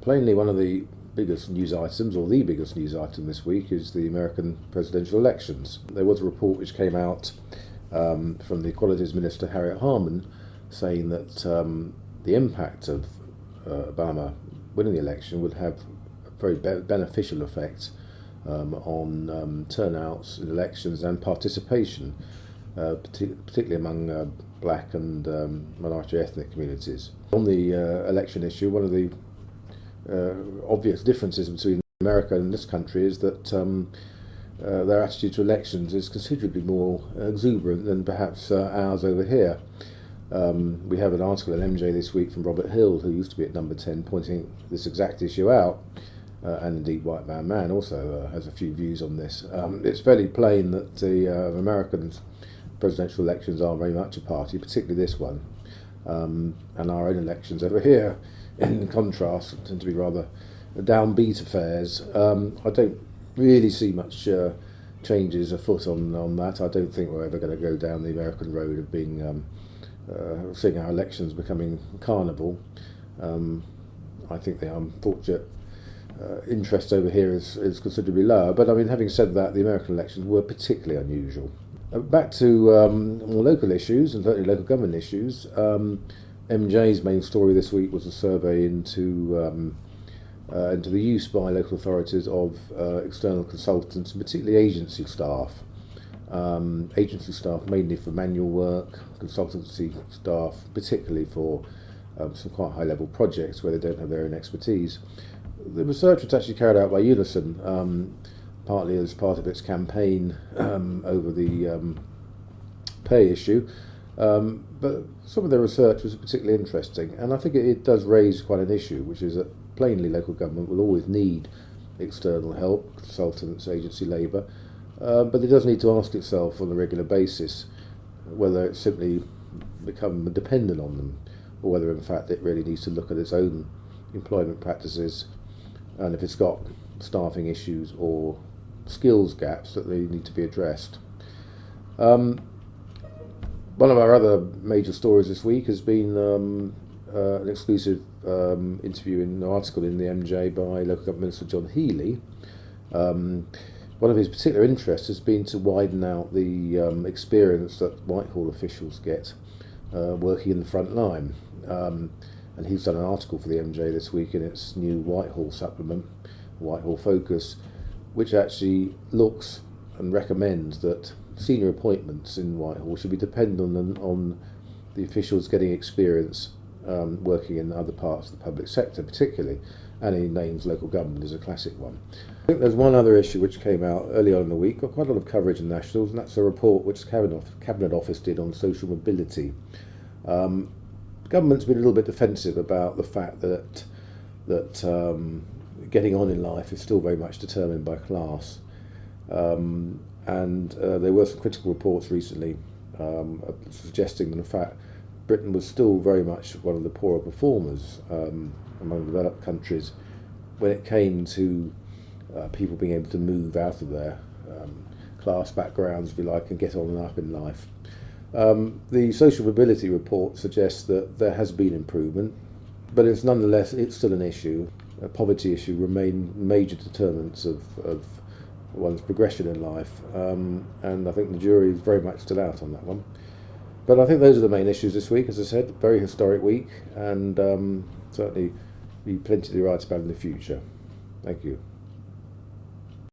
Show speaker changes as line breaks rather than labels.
Plainly, one of the biggest news items, or the biggest news item this week, is the American presidential elections. There was a report which came out from the Equalities Minister Harriet Harman saying that the impact of Obama winning the election would have a very beneficial effect on turnouts in elections and participation, particularly among black and minority ethnic communities. On the election issue, one of the obvious differences between America and this country is that their attitude to elections is considerably more exuberant than perhaps ours over here. We have an article in MJ this week from Robert Hill, who used to be at number 10, pointing this exact issue out, and indeed White Man also has a few views on this. It's fairly plain that the American presidential elections are very much a party, particularly this one, and our own elections over here, in contrast, tend to be rather downbeat affairs. I don't really see much changes afoot on that. I don't think we're ever going to go down the American road of being seeing our elections becoming carnival. I think the unfortunate interest over here is considerably lower. But I mean, having said that, the American elections were particularly unusual. Back to more local issues, and certainly local government issues. MJ's main story this week was a survey into the use by local authorities of external consultants, and particularly agency staff. Agency staff mainly for manual work, consultancy staff particularly for some quite high-level projects where they don't have their own expertise. The research was actually carried out by Unison, partly as part of its campaign over the pay issue, but some of the research was particularly interesting, and I think it does raise quite an issue, which is that plainly local government will always need external help, consultants, agency labour, but it does need to ask itself on a regular basis whether it's simply become dependent on them, or whether in fact it really needs to look at its own employment practices, and if it's got staffing issues or skills gaps that they need to be addressed. One of our other major stories this week has been an exclusive interview in an article in the MJ by Local Government Minister John Healey. One of his particular interests has been to widen out the experience that Whitehall officials get working in the front line. And he's done an article for the MJ this week in its new Whitehall supplement, Whitehall Focus, which actually looks and recommends that senior appointments in Whitehall should be dependent on the officials getting experience working in other parts of the public sector particularly, and he names local government as a classic one. I think there's one other issue which came out early on in the week, got quite a lot of coverage in nationals, and that's a report which the Cabinet Office did on social mobility. The government's been a little bit defensive about the fact that getting on in life is still very much determined by class. And there were some critical reports recently suggesting that in fact Britain was still very much one of the poorer performers among developed countries when it came to people being able to move out of their class backgrounds, if you like, and get on and up in life. The social mobility report suggests that there has been improvement, but it's nonetheless still an issue. A poverty issue remain major determinants of one's progression in life, and I think the jury is very much still out on that one. But I think those are the main issues this week. As I said, very historic week, and certainly be plenty to write about in the future. Thank you.